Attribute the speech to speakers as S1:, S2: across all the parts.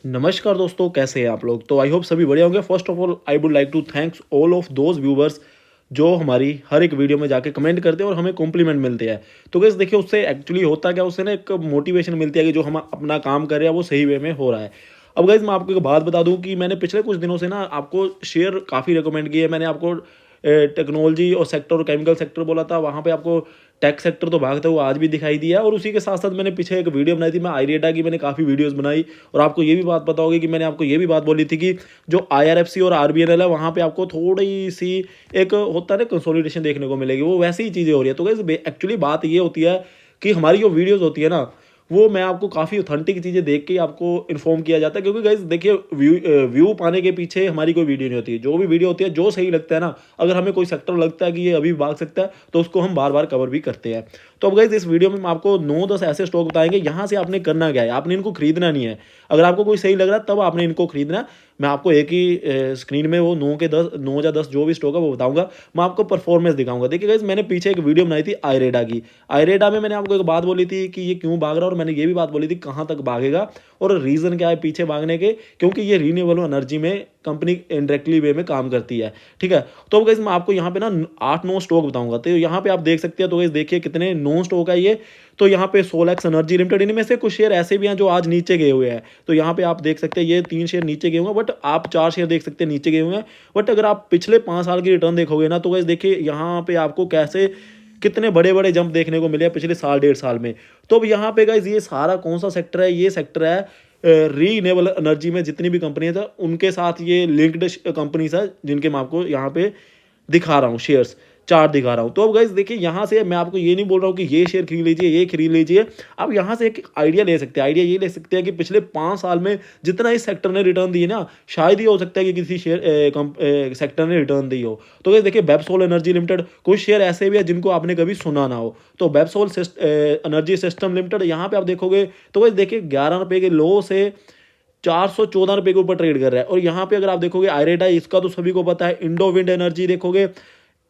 S1: नमस्कार दोस्तों, कैसे हैं आप लोग। तो आई होप सभी बढ़िया होंगे। First of all I would like to thanks all of those viewers जो हमारी हर एक वीडियो में जाके कमेंट करते हैं और हमें कॉम्प्लीमेंट मिलते हैं। तो गाइस देखिए, उससे एक्चुअली होता क्या, उससे ना एक मोटिवेशन मिलती है कि जो हम अपना काम कर रहे हैं वो सही वे में हो रहा है। अब गाइस मैं आपको एक बात बता दूं कि मैंने पिछले कुछ दिनों से ना आपको शेयर काफ़ी रिकमेंड किए। मैंने आपको टेक्नोलॉजी और सेक्टर और केमिकल सेक्टर बोला था, वहाँ पे आपको टेक सेक्टर तो भागता हुआ आज भी दिखाई दिया। और उसी के साथ साथ मैंने पीछे एक वीडियो बनाई थी, मैं आईरेटा की मैंने काफ़ी वीडियोस बनाई। और आपको ये भी बात पता होगी कि मैंने आपको ये भी बात बोली थी कि जो आईआरएफसी और आरबीएनएल है, वहाँ पे आपको थोड़ी सी एक होता है ना कंसोलिडेशन देखने को मिलेगी, वो वैसी ही चीज़ें हो रही है। तो गाइस एक्चुअली बात ये होती है कि हमारी जो वीडियोज़ होती है ना, वो मैं आपको काफ़ी ऑथेंटिक चीज़ें देख के ही आपको इन्फॉर्म किया जाता है। क्योंकि गाइस देखिए, व्यू पाने के पीछे हमारी कोई वीडियो नहीं होती है। जो भी वीडियो होती है, जो सही लगता है ना, अगर हमें कोई सेक्टर लगता है कि ये अभी भाग सकता है, तो उसको हम बार बार कवर भी करते हैं। तो अब गाइस इस वीडियो में हम आपको 9-10 ऐसे स्टॉक बताएंगे। यहाँ से आपने करना क्या है, आपने इनको खरीदना नहीं है। अगर आपको कोई सही लग रहा है तब आपने इनको खरीदना है। मैं आपको एक ही स्क्रीन में वो 9 या 10 जो भी स्टॉक है वो बताऊंगा। मैं आपको परफॉर्मेंस दिखाऊंगा। देखिए गाइस, मैंने पीछे एक वीडियो बनाई थी आयरेडा की। आयरेडा में मैंने आपको एक बात बोली थी कि ये क्यों भाग रहा है, और मैंने ये भी बात बोली थी कहाँ तक भागेगा और रीज़न क्या है पीछे भागने के। क्योंकि ये रीन्यूएबल एनर्जी में कंपनी इनडायरेक्टली वे में काम करती है। ठीक है, तो गाइस मैं आपको यहाँ पे ना 8-9 स्टॉक बताऊंगा। तो यहाँ पे आप देख सकते हैं। तो गाइस देखिए कितने 9 स्टॉक है ये। तो यहाँ पे सोलैक्स एनर्जी लिमिटेड, इनमें से कुछ शेयर ऐसे भी हैं जो आज नीचे गए हुए हैं। तो यहाँ पे आप देख सकते हैं ये 3 शेयर नीचे गए हुए हैं, बट आप 4 शेयर देख सकते हैं नीचे गए हुए हैं। बट अगर आप पिछले 5 साल की रिटर्न देखोगे ना, तो गाइस देखिए यहाँ पे आपको कैसे कितने बड़े बड़े जंप देखने को मिले हैं पिछले साल 1.5 साल में। तो अब यहाँ पे गाइस ये सारा कौन सा सेक्टर है, ये सेक्टर है रीनेबल एनर्जी में जितनी भी कंपनियां था उनके साथ ये लिंक्ड कंपनीज है, जिनके मैं आपको यहाँ पे दिखा रहा हूँ शेयर्स, चार्ट दिखा रहा हूँ। तो अब गाइस देखिए, यहाँ से मैं आपको ये नहीं बोल रहा हूँ कि ये शेयर खरीद लीजिए, ये खरीद लीजिए। आप यहाँ से एक आइडिया ले सकते हैं। आइडिया ये ले सकते हैं कि पिछले 5 साल में जितना इस सेक्टर ने रिटर्न दिए ना, शायद ये हो सकता है कि किसी शेयर सेक्टर ने रिटर्न दी हो। तो गाइस देखिए, बेपसोल एनर्जी लिमिटेड, कुछ शेयर ऐसे भी है जिनको आपने कभी सुना ना हो। तो बेपसोल एनर्जी सिस्टम लिमिटेड, यहाँ पे आप देखोगे तो गाइस देखिए 11 रुपये के लो से 414 रुपये के ऊपर ट्रेड कर रहा है। और यहाँ पे अगर आप देखोगे आयरेटा, इसका तो सभी को पता है। इंडो विंड एनर्जी देखोगे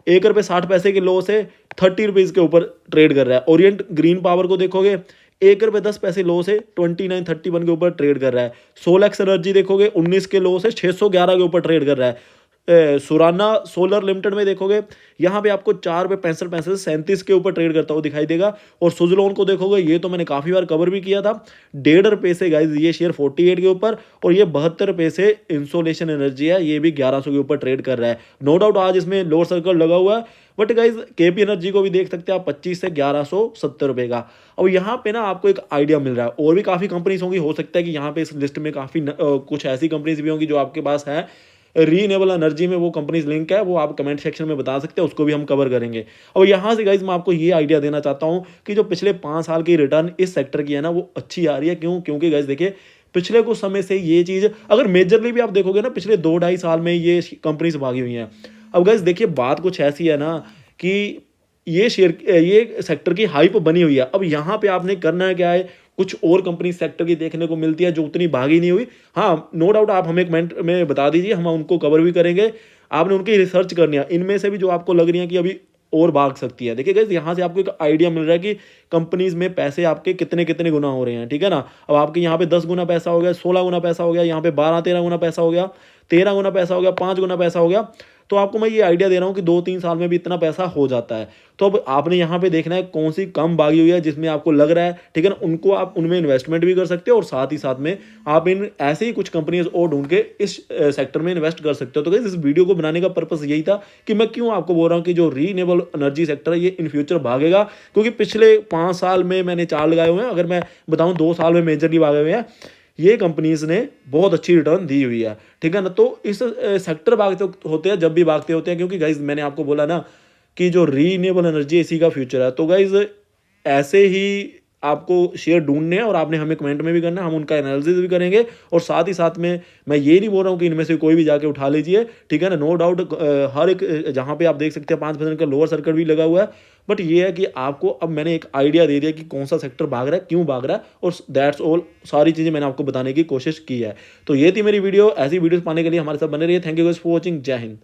S1: 1 रुपये 60 पैसे के लो से 30 रुपीज़ के ऊपर ट्रेड कर रहा है। ओरिएंट ग्रीन पावर को देखोगे 1 रुपये 10 पैसे लो से 2931 के ऊपर ट्रेड कर रहा है। सोलैक्स एनर्जी देखोगे 19 के लो से 611 के ऊपर ट्रेड कर रहा है। सुराना सोलर लिमिटेड में देखोगे, यहाँ पे आपको 4 रुपये 65 पैसे से 37 के ऊपर ट्रेड करता हुआ दिखाई देगा। और सुजलोन को देखोगे, ये तो मैंने काफ़ी बार कवर भी किया था, 1.5 रुपये से गाइज ये शेयर 48 के ऊपर। और ये 72 रुपये से इंसोलेशन एनर्जी है, ये भी 1100 के ऊपर ट्रेड कर रहा है। नो डाउट आज इसमें लोअर सर्कल लगा हुआ है, बट गाइज केपी एनर्जी को भी देख सकते हैं आप 25 से 1170 रुपये का। अब यहाँ पे ना आपको एक आइडिया मिल रहा है। और भी काफ़ी कंपनीज होंगी, हो सकता है कि यहाँ पे इस लिस्ट में काफ़ी कुछ ऐसी कंपनीज भी होंगी जो आपके पास है रीनेबल एनर्जी में, वो कंपनीज लिंक है, वो आप कमेंट सेक्शन में बता सकते हैं, उसको भी हम कवर करेंगे। और यहाँ से गाइज मैं आपको ये आइडिया देना चाहता हूँ कि जो पिछले 5 साल की रिटर्न इस सेक्टर की है ना, वो अच्छी आ रही है। क्यों? क्योंकि गाइज देखिए, पिछले कुछ समय से ये चीज़ अगर मेजरली भी आप देखोगे ना, पिछले 2-2.5 साल में ये कंपनीज भागी हुई हैं। अब गाइज देखिए, बात कुछ ऐसी है ना कि ये सेक्टर की हाइप बनी हुई है। अब यहाँ पे आपने करना है क्या है, कुछ और कंपनी सेक्टर की देखने को मिलती है जो उतनी भागी नहीं हुई। हाँ, नो डाउट आप हमें कमेंट में बता दीजिए, हम उनको कवर भी करेंगे। आपने उनकी रिसर्च करनी है, इनमें से भी जो आपको लग रही है कि अभी और भाग सकती है। देखिए गाइस, यहाँ से आपको एक आइडिया मिल रहा है कि कंपनीज में पैसे आपके कितने कितने गुना हो रहे हैं। ठीक है ना, अब आपके यहाँ पे 10 गुना पैसा हो गया, 16 गुना पैसा हो गया, यहाँ पे 12-13 गुना पैसा हो गया, 13 गुना पैसा हो गया, 5 गुना पैसा हो गया। तो आपको मैं ये आइडिया दे रहा हूँ कि 2-3 साल में भी इतना पैसा हो जाता है। तो अब आपने यहाँ पे देखना है कौन सी कम भागी हुई है जिसमें आपको लग रहा है, ठीक है ना, उनको आप उनमें इन्वेस्टमेंट भी कर सकते हो। और साथ ही साथ में आप इन ऐसे ही कुछ कंपनीज और ढूंढ के इस सेक्टर में इन्वेस्ट कर सकते हो। तो गाइस, इस वीडियो को बनाने का पर्पस यही था कि मैं क्यों आपको बोल रहा हूँ कि जो रीनेबल एनर्जी सेक्टर है ये इन फ्यूचर भागेगा। क्योंकि पिछले 5 साल में मैंने 4 लगाए हुए हैं, अगर मैं बताऊँ 2 साल में मेजरली भागे हुए हैं, ये कंपनीज ने बहुत अच्छी रिटर्न दी हुई है। ठीक है ना, तो इस सेक्टर भागते होते हैं, जब भी भागते होते हैं, क्योंकि गाइज मैंने आपको बोला ना कि जो रीन्यूएबल एनर्जी इसी का फ्यूचर है। तो गाइज ऐसे ही आपको शेयर ढूंढने हैं और आपने हमें कमेंट में भी करना है, हम उनका एनालिसिस भी करेंगे। और साथ ही साथ में मैं ये नहीं बोल रहा हूँ कि इनमें से कोई भी जाके उठा लीजिए, ठीक है ना। नो डाउट हर एक जहाँ पे आप देख सकते हैं 5% का लोअर सर्किट भी लगा हुआ है। बट ये है कि आपको अब मैंने एक आइडिया दे दिया कि कौन सा सेक्टर भाग रहा है, क्यों भाग रहा है, और दैट्स ऑल। सारी चीज़ें मैंने आपको बताने की कोशिश की है। तो ये थी मेरी वीडियो। ऐसी वीडियोस पाने के लिए हमारे साथ बने रहिए। Thank you guys for watching. जय हिंद।